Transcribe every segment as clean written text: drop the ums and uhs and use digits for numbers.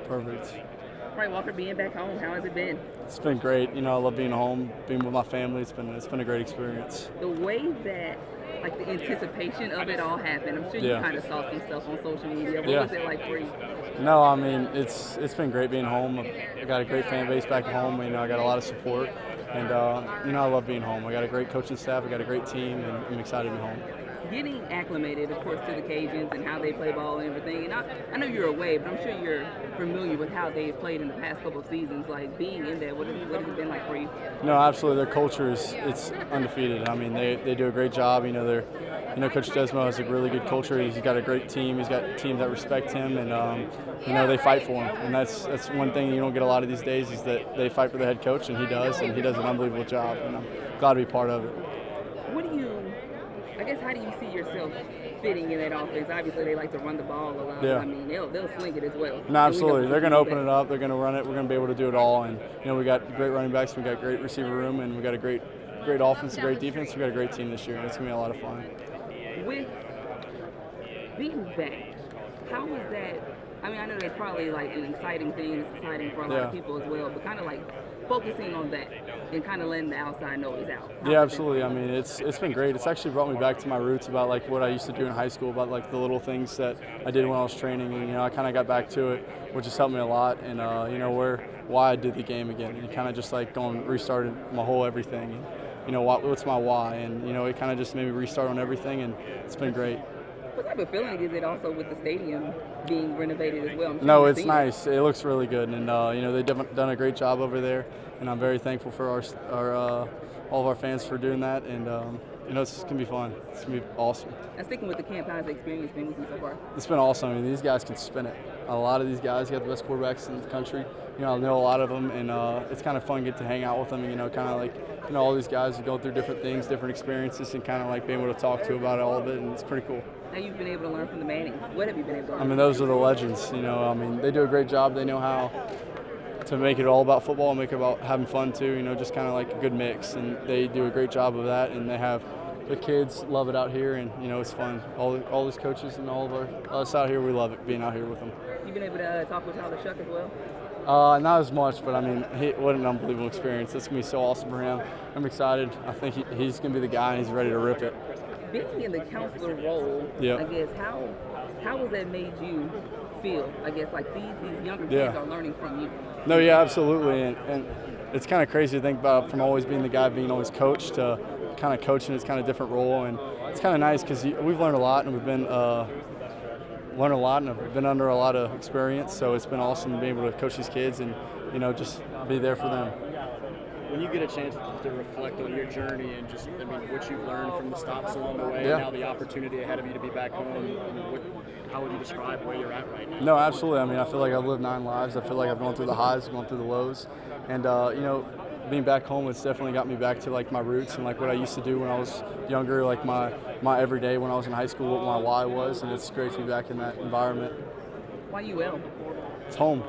Perfect. Right, Walker, being back home, how has it been? It's been great. I love being home, being with my family. It's been a great experience. The way that, like, the anticipation of it all happened, I'm sure you Yeah. kind of saw some stuff on social media. What Yeah. was it like for you? No, I mean it's been great being home. I got a great fan base back home. I got a lot of support, and I love being home. I got a great coaching staff. I got a great team, and I'm excited to be home. Getting acclimated, of course, to the Cajuns and how they play ball and everything. And I know you're away, but I'm sure you're familiar with how they've played in the past couple of seasons. Like, being in there, what has it been like for you? No, absolutely. Their culture it's undefeated. I mean, they do a great job. Coach Desmo has a really good culture. He's got a great team. He's got teams that respect him, and they fight for him. And that's one thing you don't get a lot of these days is that they fight for the head coach, and he does an unbelievable job. And I'm glad to be part of it. How do you see yourself fitting in that offense? Obviously, they like to run the ball a lot. Yeah. I mean, they'll swing it as well. No, absolutely. They're going to open it up. They're going to run it. We're going to be able to do it all. And we got great running backs. We got great receiver room, and we got a great offense, a great defense. We got a great team this year, and it's going to be a lot of fun. With being back, how was that? I mean, I know that's probably like an exciting thing. It's exciting for a lot of people as well, but kind of like focusing on that and kind of letting the outside noise out. Yeah, absolutely. I mean, it's been great. It's actually brought me back to my roots about like what I used to do in high school, about like the little things that I did when I was training, and I kind of got back to it, which has helped me a lot. And why I did the game again, and kind of just like restarted my whole everything. And, what's my why? And it kind of just made me restart on everything, and it's been great. What type of feeling is it also with the stadium being renovated as well? No, it's nice. It looks really good, and they've done a great job over there, and I'm very thankful for all of our fans for doing that, and it's gonna be fun. It's gonna be awesome. And sticking with the camp, how's the experience been with you so far? It's been awesome. I mean, these guys can spin it. A lot of these guys got the best quarterbacks in the country. I know a lot of them, and it's kind of fun to get to hang out with them. And, kind of like all these guys are going through different things, different experiences, and kind of like being able to talk to about it all of it, and it's pretty cool. Now you've been able to learn from the Mannings. What have you been able to learn? I mean, those are the legends. They do a great job. They know how to make it all about football and make it about having fun too. Just kind of like a good mix, and they do a great job of that. And they have the kids love it out here, and it's fun. All these coaches and all of us out here, we love it being out here with them. You've been able to talk with Tyler Shuck as well? Not as much, but I mean, what an unbelievable experience. It's going to be so awesome for him. I'm excited. I think he's going to be the guy, and he's ready to rip it. Being in the counselor role, yep. I guess, how has that made you feel? I guess, like these younger kids are learning from you. No, yeah, absolutely. And it's kind of crazy to think about from always being the guy being always coached to kind of coaching his kind of different role. And it's kind of nice because we've learned a lot, and we've been I've been under a lot of experience, so it's been awesome to be able to coach these kids and just be there for them. When you get a chance to reflect on your journey and just what you've learned from the stops along the way, and now the opportunity ahead of you to be back home, how would you describe where you're at right now? No, absolutely. I mean, I feel like I've lived 9 lives. I feel like I've gone through the highs, gone through the lows, and being back home, it's definitely got me back to like my roots and like what I used to do when I was younger, like my everyday when I was in high school, what my why was, and it's great to be back in that environment. Why UL? It's home.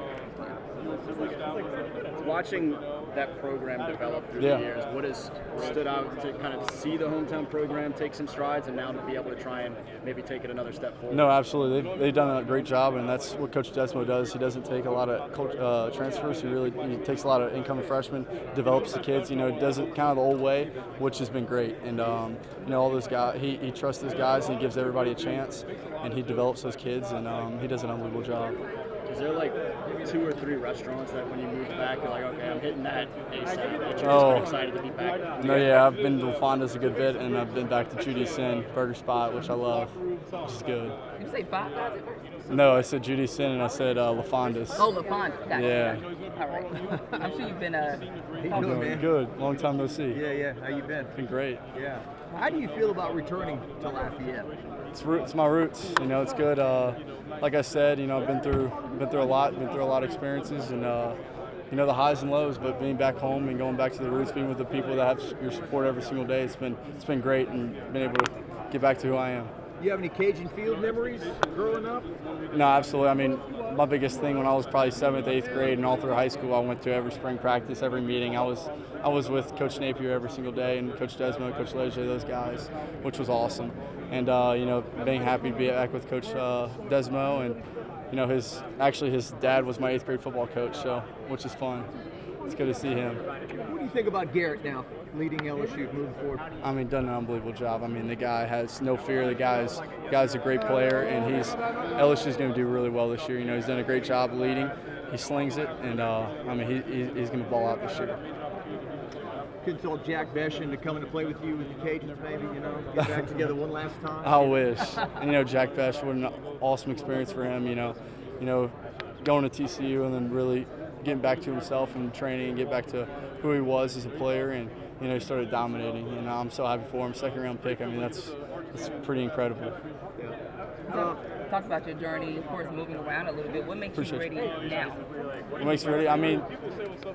Watching that program develop through the years, what has stood out to kind of see the hometown program take some strides and now to be able to try and maybe take it another step forward? No, absolutely. They've done a great job, and that's what Coach Desmo does. He doesn't take a lot of transfers. He takes a lot of incoming freshmen, develops the kids. Does it kind of the old way, which has been great. And all those guys, he trusts those guys, and he gives everybody a chance, and he develops those kids, and he does an unbelievable job. Is there like 2 or 3 restaurants that when you moved back, you're like, okay, I'm hitting that ASAP, that you're just excited to be back? No, yeah, I've been to LaFonda's a good bit, and I've been back to Judy's Sin Burger Spot, which I love, which is good. Did you say Five Guys? No, I said Judy's Sin, and I said LaFonda's. Oh, LaFonda. Gotcha. Yeah. All right. I'm sure you've been How you doing, man? Good. Long time no see. Yeah. How you been? Been great. Yeah. How do you feel about returning to Lafayette? It's my roots. It's good. Like I said, I've been through a lot of experiences, and the highs and lows. But being back home and going back to the roots, being with the people that have your support every single day, it's been great, and been able to get back to who I am. Do you have any Cajun Field memories growing up? No, absolutely. I mean, my biggest thing when I was probably 7th, 8th grade, and all through high school, I went to every spring practice, every meeting. I was with Coach Napier every single day, and Coach Desmo, Coach Leger, those guys, which was awesome. And being happy to be back with Coach Desmo, and you know, his dad was my 8th grade football coach, so which is fun. It's good to see him. What do you think about Garrett now, leading LSU moving forward? I mean, done an unbelievable job. I mean, the guy has no fear. The guy's a great player, and LSU's going to do really well this year. You know, he's done a great job leading. He slings it, and I mean, he's going to ball out this year. Consult Jack Besh into coming to play with you with the Cajuns, maybe, you know, get back together one last time. I wish. And, you know, Jack Besh, what an awesome experience for him. You know, going to TCU and then really getting back to himself and training and get back to who he was as a player, and you know, he started dominating. And I'm so happy for him. 2nd round pick. I mean, that's pretty incredible. Talk about your journey, of course, moving around a little bit. What makes you ready now? What makes me ready? I mean,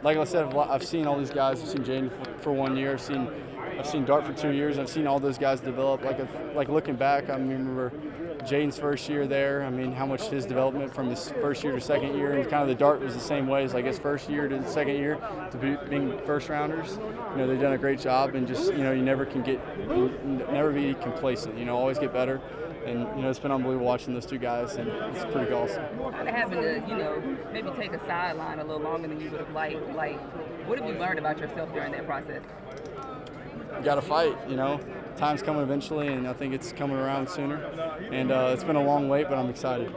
like I said, I've seen all these guys. I've seen Jaden for 1 year. I've seen Dart for 2 years. I've seen all those guys develop. Like looking back, I remember Jaden's first year there. I mean, how much his development from his first year to 2nd year, and kind of the Dart was the same way as like his first year to the 2nd year to being first rounders. You know, they've done a great job, and just, you know, you never be complacent. You know, always get better. And, you know, it's been unbelievable watching those two guys, and it's pretty awesome. Kind of having to, you know, maybe take a sideline a little longer than you would have liked. Like, what have you learned about yourself during that process? You got to fight, you know. Time's coming eventually, and I think it's coming around sooner. And it's been a long wait, but I'm excited.